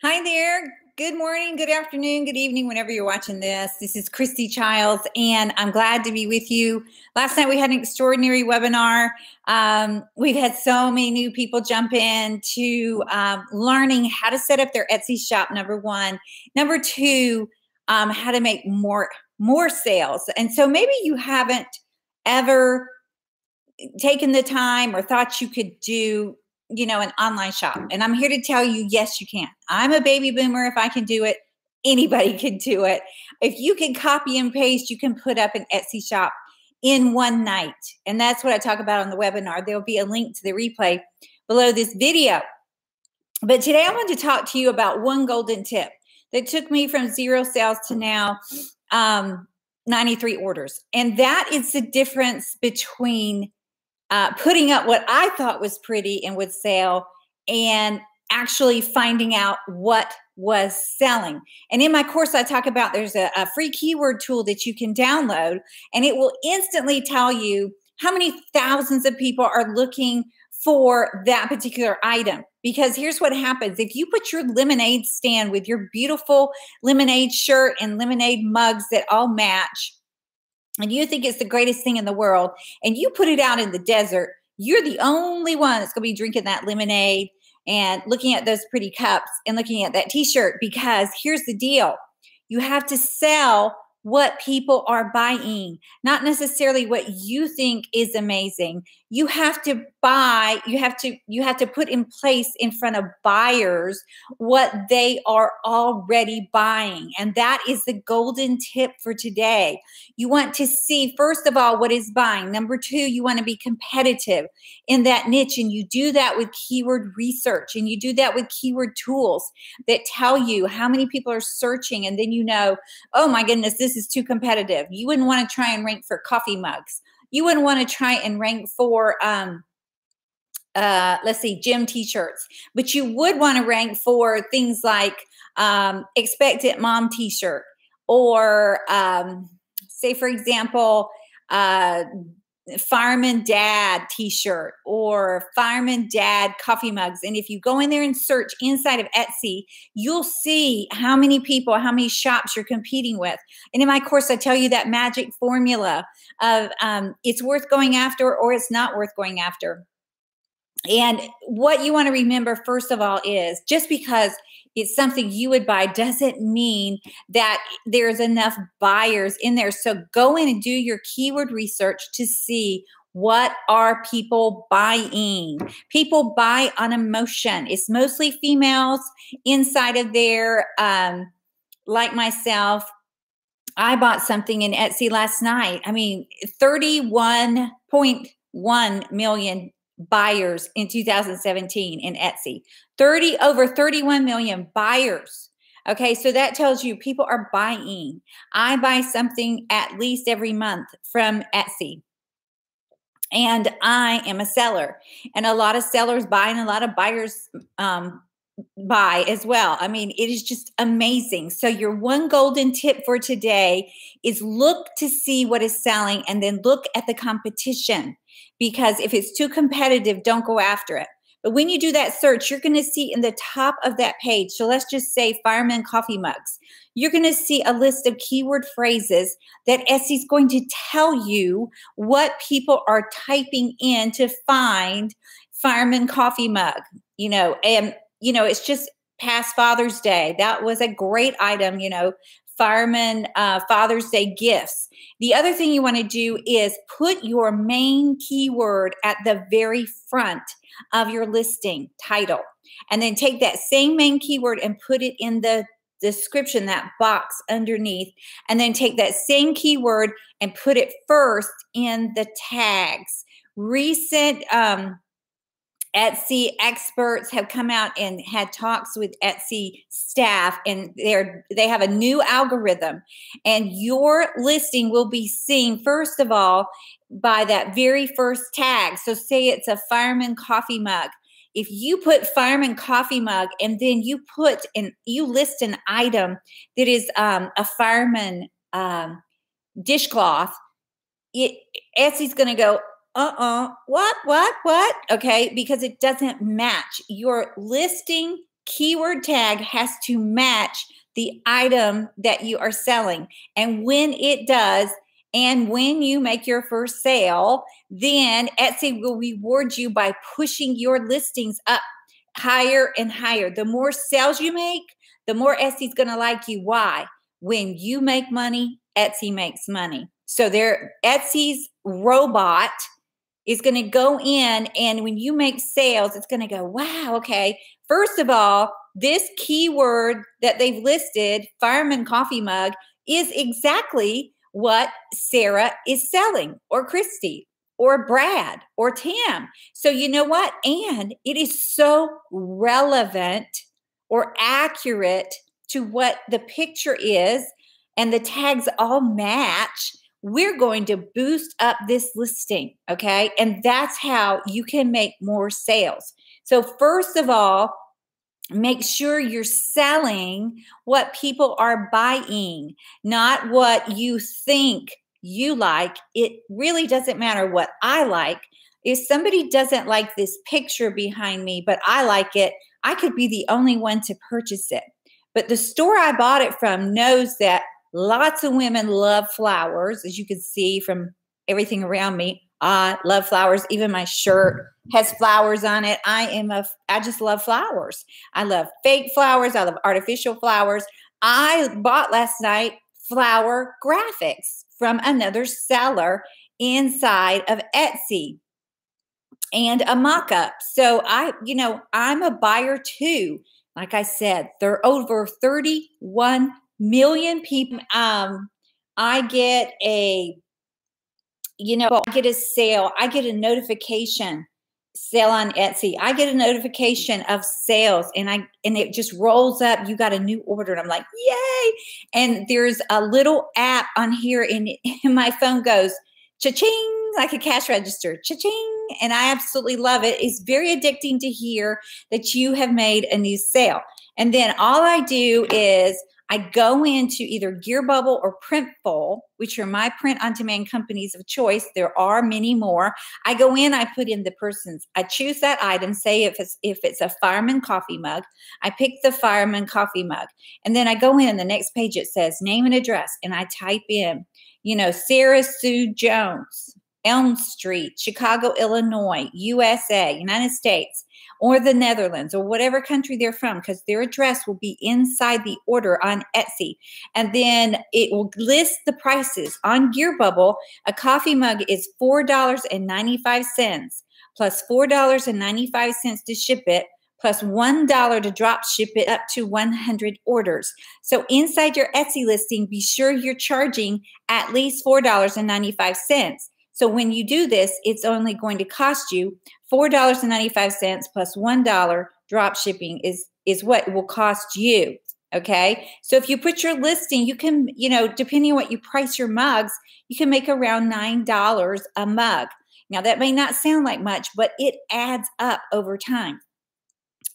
Hi there. Good morning, good afternoon, good evening, whenever you're watching this. This is Christy Childs, and I'm glad to be with you. Last night we had an extraordinary webinar. We've had so many new people jump in to learning how to set up their Etsy shop, number one. Number two, how to make more sales. And so maybe you haven't ever taken the time or thought you could do an online shop. And I'm here to tell you, yes, you can. I'm a baby boomer. If I can do it, anybody can do it. If you can copy and paste, you can put up an Etsy shop in one night. And that's what I talk about on the webinar. There'll be a link to the replay below this video. But today I want to talk to you about one golden tip that took me from 0 sales to now 93 orders. And that is the difference between putting up what I thought was pretty and would sell and actually finding out what was selling. And in my course, I talk about there's a free keyword tool that you can download, and it will instantly tell you how many thousands of people are looking for that particular item. Because here's what happens. If you put your lemonade stand with your beautiful lemonade shirt and lemonade mugs that all match, and you think it's the greatest thing in the world, and you put it out in the desert, you're the only one that's going to be drinking that lemonade and looking at those pretty cups and looking at that t-shirt. Because here's the deal. You have to sell what people are buying, not necessarily what you think is amazing. You have to buy, you have to put in place in front of buyers what they are already buying. And that is the golden tip for today. You want to see, first of all, what is buying. Number two, you want to be competitive in that niche. And you do that with keyword research, and you do that with keyword tools that tell you how many people are searching. And then you know, oh my goodness, this is too competitive. You wouldn't want to try and rank for coffee mugs. You wouldn't want to try and rank for, let's see, gym t-shirts. But you would want to rank for things like Expectant Mom t-shirt, or say, for example, Fireman Dad t-shirt, or Fireman Dad coffee mugs. And if you go in there and search inside of Etsy, you'll see how many people, how many shops you're competing with. And in my course, I tell you that magic formula of it's worth going after or it's not worth going after. And what you want to remember, first of all, is just because it's something you would buy doesn't mean that there's enough buyers in there. So go in and do your keyword research to see what are people buying. People buy on emotion. It's mostly females inside of there, like myself. I bought something in Etsy last night. I mean, 31.1 million buyers in 2017 in Etsy. Over 31 million buyers. Okay, so that tells you people are buying. I buy something at least every month from Etsy. And I am a seller. And a lot of sellers buy and a lot of buyers buy as well. I mean, it is just amazing. So your one golden tip for today is look to see what is selling, and then look at the competition. Because if it's too competitive, don't go after it. But when you do that search, you're going to see in the top of that page, so let's just say Fireman coffee mugs, you're going to see a list of keyword phrases that Etsy's going to tell you what people are typing in to find Fireman coffee mug. And it's just past Father's Day. That was a great item, Fireman Father's Day gifts. The other thing you want to do is put your main keyword at the very front of your listing title, and then take that same main keyword and put it in the description, that box underneath, and then take that same keyword and put it first in the tags. Recent Etsy experts have come out and had talks with Etsy staff, and they have a new algorithm, and your listing will be seen, first of all, by that very first tag. So say it's a Fireman coffee mug. If you put Fireman coffee mug and then you list an item that is a Fireman dishcloth, Etsy's going to go, what? Okay, because it doesn't match. Your listing keyword tag has to match the item that you are selling. And when it does, and when you make your first sale, then Etsy will reward you by pushing your listings up higher and higher. The more sales you make, the more Etsy's going to like you. Why? When you make money, Etsy makes money. So Etsy's robot is going to go in, and when you make sales, it's going to go, wow, okay. First of all, this keyword that they've listed, fireman coffee mug, is exactly what Sarah is selling, or Christy, or Brad, or Tim. So you know what? And it is so relevant or accurate to what the picture is, and the tags all match. We're going to boost up this listing, okay? And that's how you can make more sales. So first of all, make sure you're selling what people are buying, not what you think you like. It really doesn't matter what I like. If somebody doesn't like this picture behind me, but I like it, I could be the only one to purchase it. But the store I bought it from knows that lots of women love flowers, as you can see from everything around me. I love flowers. Even my shirt has flowers on it. I just love flowers. I love fake flowers. I love artificial flowers. I bought last night flower graphics from another seller inside of Etsy, and a mock-up. So I'm a buyer too. Like I said, there are over 31 million people. I get a sale. I get a notification sale on Etsy. I get a notification of sales, and it just rolls up. You got a new order. And I'm like, yay. And there's a little app on here, and my phone goes cha-ching, like a cash register, cha-ching. And I absolutely love it. It's very addicting to hear that you have made a new sale. And then all I do is I go into either Gearbubble or Printful, which are my print-on-demand companies of choice. There are many more. I go in, I put in I choose that item, say if it's a fireman coffee mug, I pick the fireman coffee mug. And then I go in, the next page it says name and address, and I type in, Sarah Sue Jones, Elm Street, Chicago, Illinois, USA, United States, or the Netherlands, or whatever country they're from, because their address will be inside the order on Etsy. And then it will list the prices. On Gearbubble, a coffee mug is $4.95 plus $4.95 to ship it, plus $1 to drop ship it up to 100 orders. So inside your Etsy listing, be sure you're charging at least $4.95. So when you do this, it's only going to cost you $4.95 plus $1 drop shipping is what it will cost you. Okay. So if you put your listing, you can, depending on what you price your mugs, you can make around $9 a mug. Now that may not sound like much, but it adds up over time.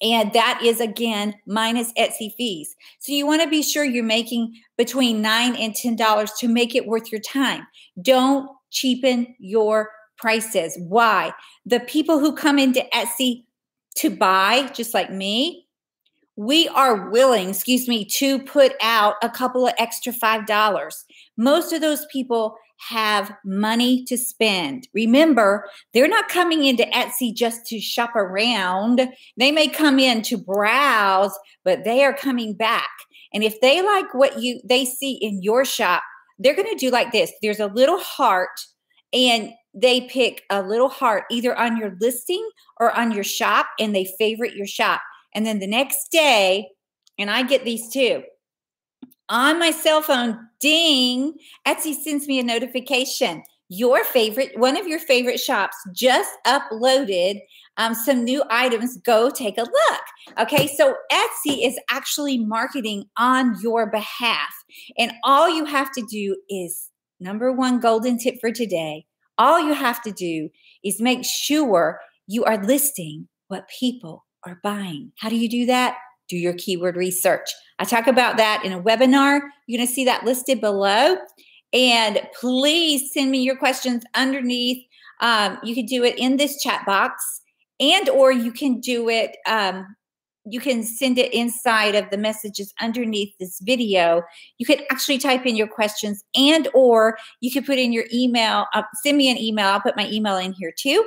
And that is, again, minus Etsy fees. So you want to be sure you're making between $9 and $10 to make it worth your time. Don't cheapen your prices. Why? The people who come into Etsy to buy, just like me, we are willing, to put out a couple of extra $5. Most of those people have money to spend. Remember, they're not coming into Etsy just to shop around. They may come in to browse, but they are coming back. And if they like what they see in your shop, they're going to do like this. There's a little heart, and they pick a little heart either on your listing or on your shop, and they favorite your shop. And then the next day, and I get these too, on my cell phone, ding, Etsy sends me a notification. One of your favorite shops just uploaded some new items. Go take a look. Okay, so Etsy is actually marketing on your behalf. And all you have to do is, number one golden tip for today, all you have to do is make sure you are listing what people are buying. How do you do that? Do your keyword research. I talk about that in a webinar. You're going to see that listed below. And please send me your questions underneath. You can do it in this chat box, or you can do it send it inside of the messages underneath this video. You can actually type in your questions, and or you can put in your email, send me an email. I'll put my email in here too.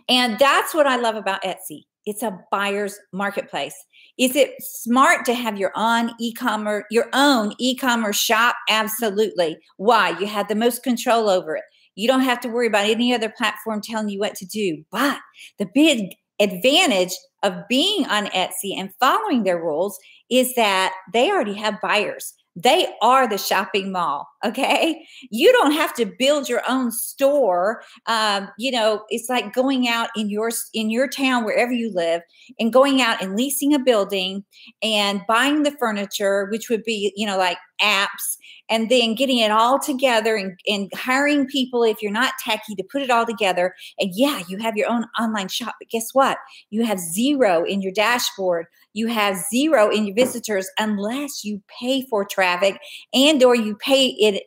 And that's what I love about Etsy. It's a buyer's marketplace. Is it smart to have your own e-commerce shop? Absolutely. Why? You have the most control over it. You don't have to worry about any other platform telling you what to do. But the big advantage of being on Etsy and following their rules is that they already have buyers. They are the shopping mall, okay? You don't have to build your own store. It's like going out in your town, wherever you live, and going out and leasing a building and buying the furniture, which would be, like apps, and then getting it all together and hiring people, if you're not techie, to put it all together. And yeah, you have your own online shop, but guess what? You have zero in your dashboard. You have zero in your visitors unless you pay for traffic, and or you pay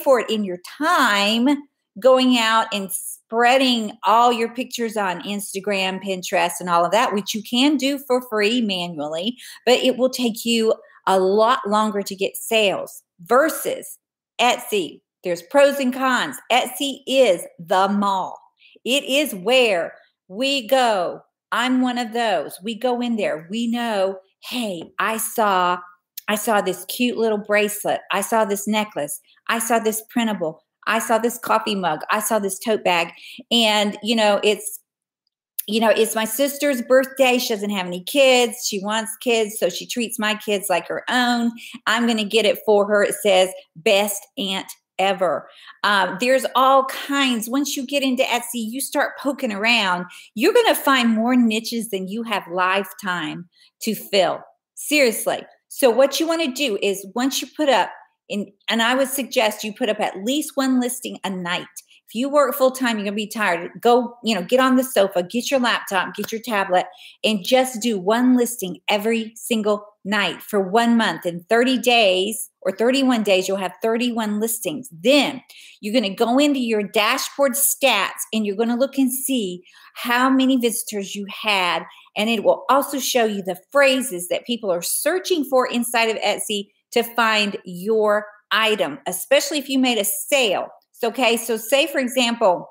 for it in your time going out and spreading all your pictures on Instagram, Pinterest, and all of that, which you can do for free manually, but it will take you a lot longer to get sales versus Etsy. There's pros and cons. Etsy is the mall. It is where we go. I'm one of those. We go in there. We know, hey, I saw this cute little bracelet. I saw this necklace. I saw this printable. I saw this coffee mug. I saw this tote bag. And, it's my sister's birthday. She doesn't have any kids. She wants kids, so she treats my kids like her own. I'm going to get it for her. It says best aunt ever. There's all kinds. Once you get into Etsy, you start poking around, you're going to find more niches than you have lifetime to fill. Seriously. So what you want to do is, once you put up, and I would suggest you put up at least one listing a night. If you work full time, you're going to be tired. Go, get on the sofa, get your laptop, get your tablet, and just do one listing every single night for 1 month. In 30 days or 31 days, you'll have 31 listings. Then you're going to go into your dashboard stats and you're going to look and see how many visitors you had. And it will also show you the phrases that people are searching for inside of Etsy to find your item, especially if you made a sale. Okay, so say, for example,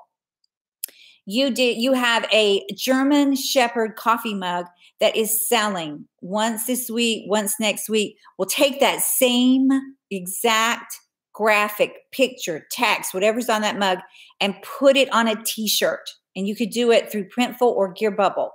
you have a German Shepherd coffee mug that is selling once this week, once next week. We'll take that same exact graphic, picture, text, whatever's on that mug, and put it on a t-shirt. And you could do it through Printful or Gear Bubble.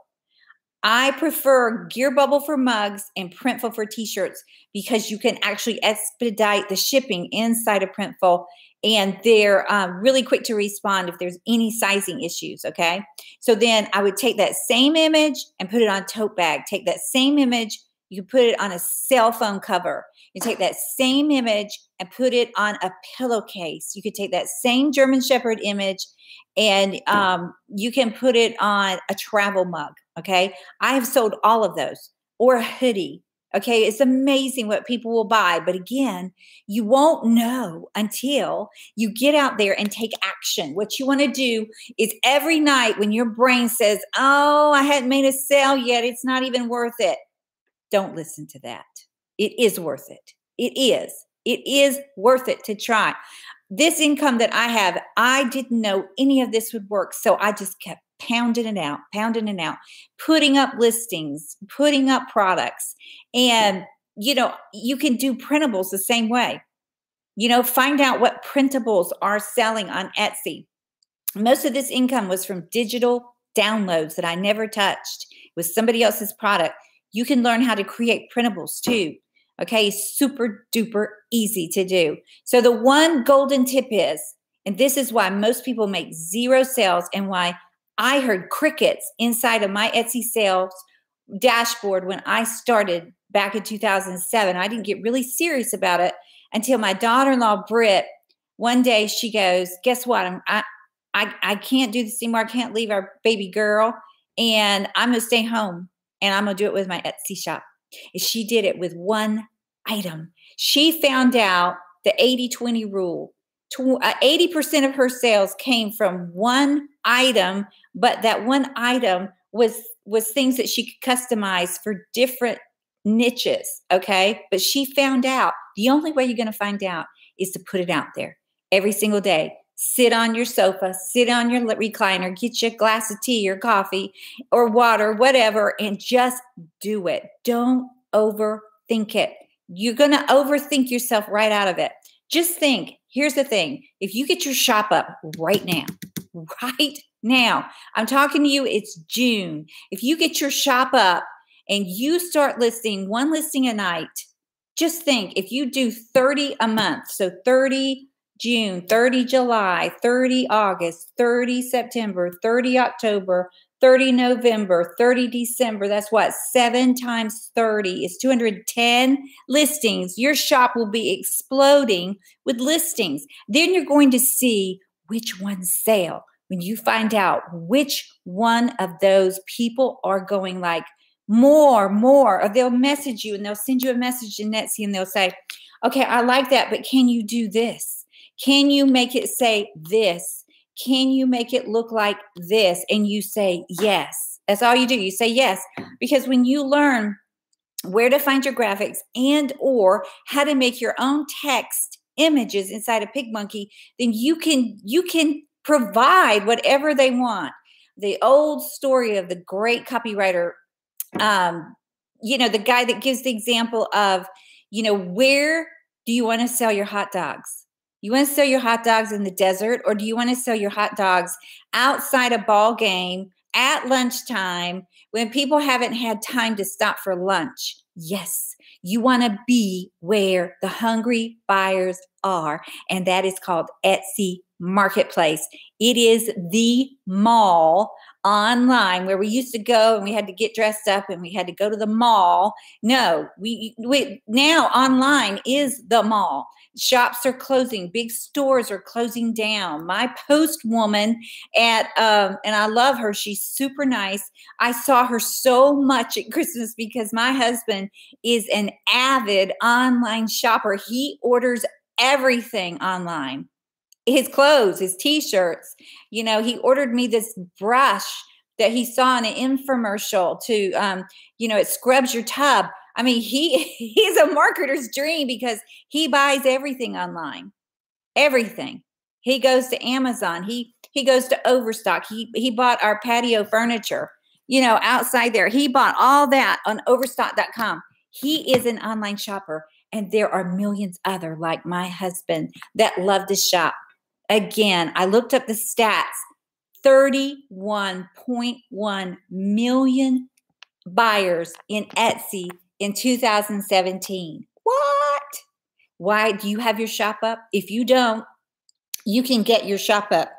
I prefer Gear Bubble for mugs and Printful for t-shirts because you can actually expedite the shipping inside of Printful, and they're really quick to respond if there's any sizing issues, okay? So then I would take that same image and put it on a tote bag. Take that same image, you can put it on a cell phone cover. You take that same image and put it on a pillowcase. You could take that same German Shepherd image and you can put it on a travel mug, okay? I have sold all of those, or a hoodie. Okay, it's amazing what people will buy. But again, you won't know until you get out there and take action. What you want to do is every night when your brain says, oh, I hadn't made a sale yet, it's not even worth it. Don't listen to that. It is worth it. It is. It is worth it to try. This income that I have, I didn't know any of this would work. So I just kept pounding it out, putting up listings, putting up products. And, you can do printables the same way. Find out what printables are selling on Etsy. Most of this income was from digital downloads that I never touched. It was somebody else's product. You can learn how to create printables too. Okay, super duper easy to do. So the one golden tip is, and this is why most people make zero sales and why I heard crickets inside of my Etsy sales dashboard when I started back in 2007. I didn't get really serious about it until my daughter-in-law, Britt, one day she goes, guess what? I can't do this anymore. I can't leave our baby girl, and I'm going to stay home, and I'm going to do it with my Etsy shop. And she did it with one item. She found out the 80-20 rule. 80% of her sales came from one item, but that one item was was things that she could customize for different niches. Okay. But she found out the only way you're going to find out is to put it out there every single day. Sit on your sofa, sit on your recliner, get you a glass of tea or coffee or water, whatever, and just do it. Don't overthink it. You're going to overthink yourself right out of it. Just think, here's the thing. If you get your shop up right now, I'm talking to you, it's June. If you get your shop up and you start listing one listing a night, just think if you do 30 a month, so 30 June, 30 July, 30 August, 30 September, 30 October, 30 November, 30 December. That's what? 7 times 30 is 210 listings. Your shop will be exploding with listings. Then you're going to see which ones sell. When you find out which one of those people are going like more, or they'll message you and they'll send you a message in Etsy and they'll say, okay, I like that, but can you do this? Can you make it say this? Can you make it look like this? And you say yes. That's all you do. You say yes. Because when you learn where to find your graphics and or how to make your own text images inside of PicMonkey, then you can provide whatever they want. The old story of the great copywriter, the guy that gives the example of, where do you want to sell your hot dogs? You want to sell your hot dogs in the desert, or do you want to sell your hot dogs outside a ball game at lunchtime when people haven't had time to stop for lunch? Yes, you want to be where the hungry buyers are, and that is called Etsy Marketplace. It is the mall online where we used to go and we had to get dressed up and we had to go to the mall. No, we now online is the mall. Shops are closing. Big stores are closing down. My post woman and I love her. She's super nice. I saw her so much at Christmas because my husband is an avid online shopper. He orders everything online. His clothes, his t-shirts. He ordered me this brush that he saw in an infomercial to, it scrubs your tub. I mean, he's a marketer's dream because he buys everything online, everything. He goes to Amazon. He goes to Overstock. He bought our patio furniture, outside there. He bought all that on overstock.com. He is an online shopper, and there are millions other like my husband that love to shop. Again, I looked up the stats. 31.1 million buyers in Etsy in 2017. What? Why do you have your shop up? If you don't, you can get your shop up,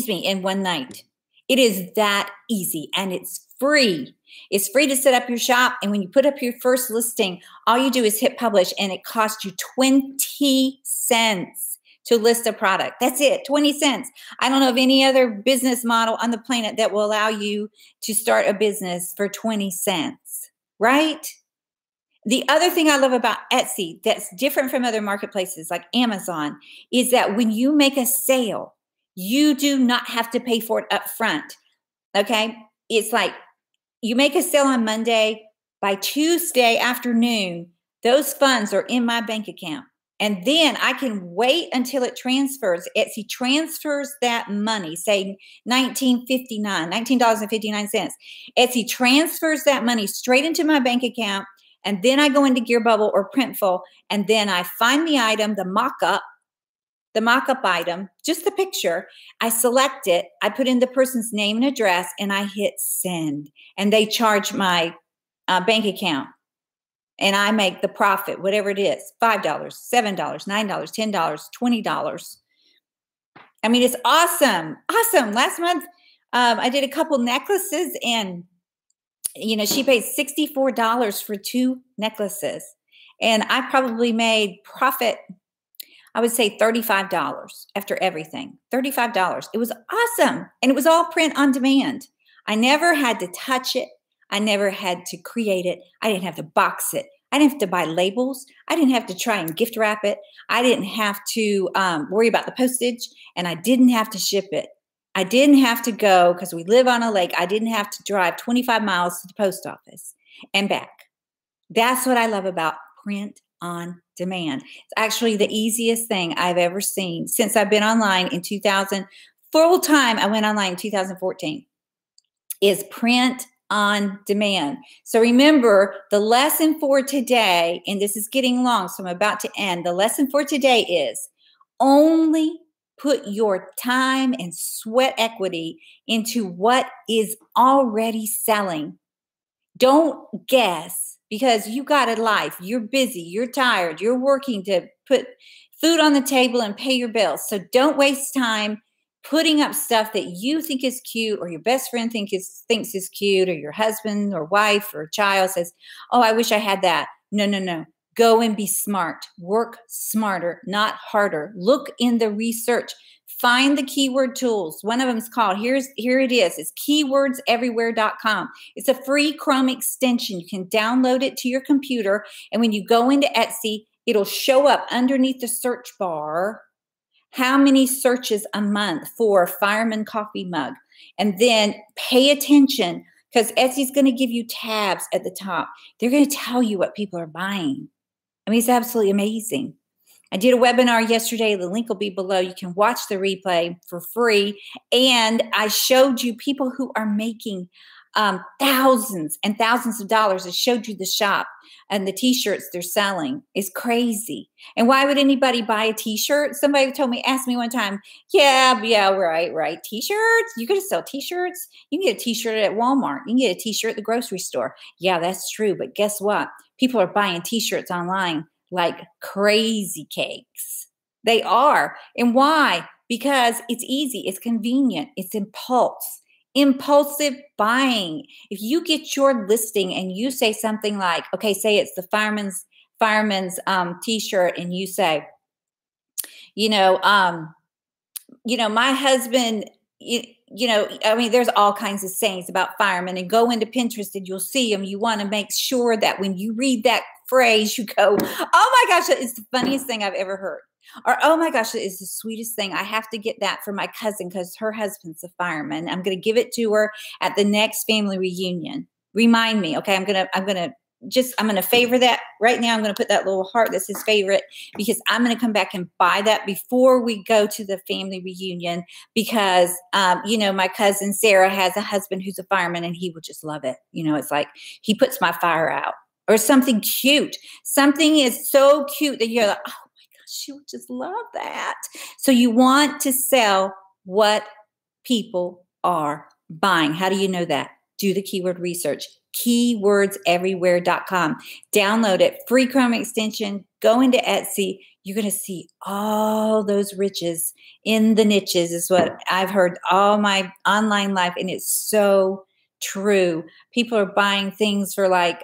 in one night. It is that easy, and it's free. It's free to set up your shop, and when you put up your first listing, all you do is hit publish, and it costs you 20 cents to list a product. That's it, 20 cents. I don't know of any other business model on the planet that will allow you to start a business for 20 cents, right? The other thing I love about Etsy that's different from other marketplaces like Amazon is that when you make a sale, you do not have to pay for it up front, okay? It's like you make a sale on Monday, by Tuesday afternoon, those funds are in my bank account. And then I can wait until it transfers. Etsy transfers that money, say $19.59. Etsy transfers that money straight into my bank account. And then I go into Gearbubble or Printful, and then I find the item, the mock-up item, just the picture. I select it. I put in the person's name and address, and I hit send. And they charge my bank account. And I make the profit, whatever it is, $5, $7, $9, $10, $20. I mean, it's awesome. Awesome. Last month, I did a couple necklaces, and, she paid $64 for 2 necklaces. And I probably made profit, I would say $35 after everything. $35. It was awesome. And it was all print on demand. I never had to touch it. I never had to create it. I didn't have to box it. I didn't have to buy labels. I didn't have to try and gift wrap it. I didn't have to worry about the postage, and I didn't have to ship it. I didn't have to go because we live on a lake. I didn't have to drive 25 miles to the post office and back. That's what I love about print on demand. It's actually the easiest thing I've ever seen since I've been online in 2000. Full time, I went online in 2014, is print on demand. So remember, the lesson for today, and this is getting long, so I'm about to end. The lesson for today is only put your time and sweat equity into what is already selling. Don't guess, because you got a life. You're busy. You're tired. You're working to put food on the table and pay your bills. So don't waste time putting up stuff that you think is cute, or your best friend thinks is cute, or your husband or wife or child says, oh, I wish I had that. No, no, no. Go and be smart. Work smarter, not harder. Look in the research. Find the keyword tools. One of them is called, here it is. It's keywordseverywhere.com. It's a free Chrome extension. You can download it to your computer. And when you go into Etsy, it'll show up underneath the search bar how many searches a month for fireman coffee mug. And then pay attention, because Etsy's going to give you tabs at the top. They're going to tell you what people are buying. I mean, it's absolutely amazing. I did a webinar yesterday. The link will be below. You can watch the replay for free. And I showed you people who are making thousands and thousands of dollars. I showed you the shop and the t-shirts they're selling. It's crazy. And why would anybody buy a t-shirt? Somebody asked me one time, yeah, right. T-shirts? You could sell t-shirts? You can get a t-shirt at Walmart. You can get a t-shirt at the grocery store. Yeah, that's true. But guess what? People are buying t-shirts online like crazy cakes. They are. And why? Because it's easy. It's convenient. It's impulsive buying. If you get your listing and you say something like, okay, say it's the fireman's t-shirt, and you say, my husband, I mean, there's all kinds of sayings about firemen, and go into Pinterest and you'll see them. You want to make sure that when you read that phrase, you go, oh my gosh, that is the funniest thing I've ever heard. Or, oh my gosh, that is the sweetest thing. I have to get that for my cousin because her husband's a fireman. I'm going to give it to her at the next family reunion. Remind me. Okay. I'm going to favor that right now. I'm going to put that little heart that says favorite, because I'm going to come back and buy that before we go to the family reunion, because, my cousin Sarah has a husband who's a fireman, and he would just love it. It's like he puts my fire out, or something cute. Something is so cute that you're like, oh, she would just love that. So you want to sell what people are buying. How do you know that? Do the keyword research. Keywordseverywhere.com. Download it. Free Chrome extension. Go into Etsy. You're going to see all those riches in the niches, is what I've heard all my online life. And it's so true. People are buying things for like,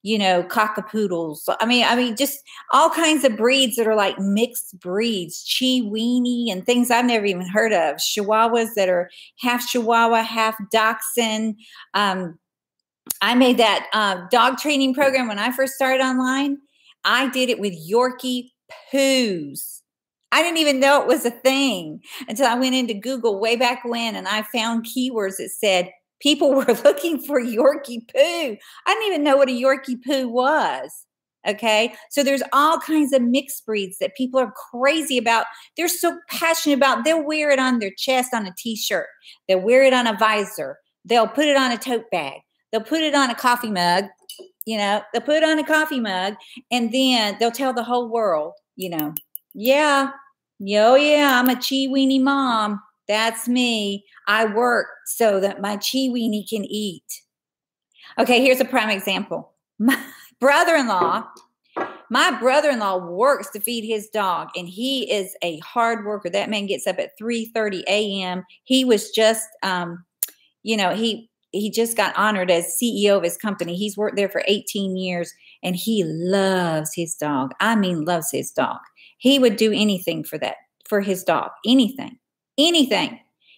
cockapoodles. I mean, just all kinds of breeds that are like mixed breeds, Chiweenie and things I've never even heard of. Chihuahuas that are half Chihuahua, half Dachshund. I made that dog training program when I first started online. I did it with Yorkie poos. I didn't even know it was a thing until I went into Google way back when, and I found keywords that said people were looking for Yorkie poo. I didn't even know what a Yorkie poo was. Okay. So there's all kinds of mixed breeds that people are crazy about. They're so passionate about. They'll wear it on their chest on a t-shirt. They'll wear it on a visor. They'll put it on a tote bag. They'll put it on a coffee mug. They'll put it on a coffee mug, and then they'll tell the whole world, yeah, I'm a Chiweenie mom. That's me. I work so that my Chiweenie can eat. Okay, here's a prime example. My brother-in-law works to feed his dog, and he is a hard worker. That man gets up at 3:30 a.m. He was just, he just got honored as CEO of his company. He's worked there for 18 years, and he loves his dog. I mean, loves his dog. He would do anything for his dog. Anything.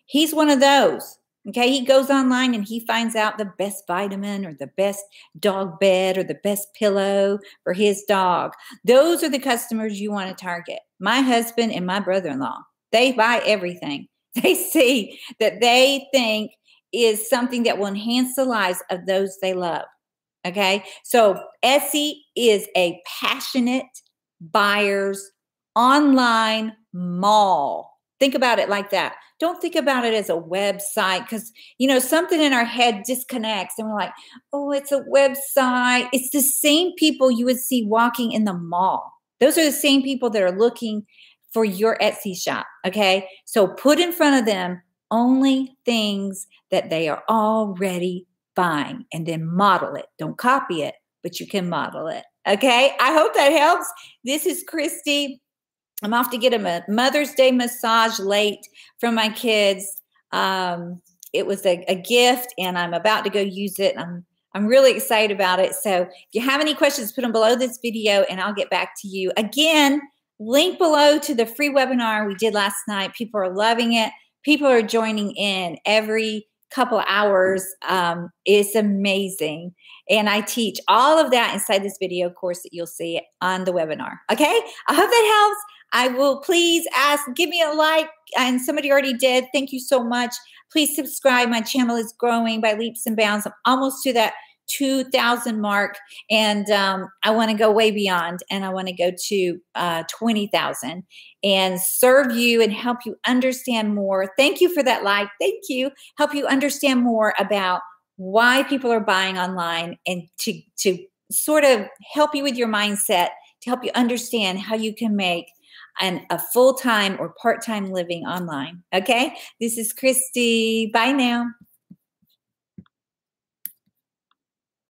He's one of those. Okay. He goes online and he finds out the best vitamin or the best dog bed or the best pillow for his dog. Those are the customers you want to target. My husband and my brother-in-law, they buy everything. they see that they think is something that will enhance the lives of those they love. Okay. So Etsy is a passionate buyer's online mall. Think about it like that. Don't think about it as a website because, something in our head disconnects and we're like, oh, it's a website. It's the same people you would see walking in the mall. Those are the same people that are looking for your Etsy shop. Okay. So put in front of them only things that they are already buying and then model it. Don't copy it, but you can model it. Okay. I hope that helps. This is Christy. I'm off to get a Mother's Day massage late from my kids. It was a gift and I'm about to go use it. I'm really excited about it. So if you have any questions, put them below this video and I'll get back to you. Again, link below to the free webinar we did last night. People are loving it. People are joining in every couple hours. It's amazing. And I teach all of that inside this video course that you'll see on the webinar. Okay. I hope that helps. I will please give me a like, and somebody already did. Thank you so much. Please subscribe. My channel is growing by leaps and bounds. I'm almost to that 2,000 mark. And I want to go way beyond, and I want to go to 20,000 and serve you and help you understand more. Thank you for that like. Thank you. Help you understand more about why people are buying online and to sort of help you with your mindset, to help you understand how you can make a full-time or part-time living online. Okay. This is Christy. Bye now.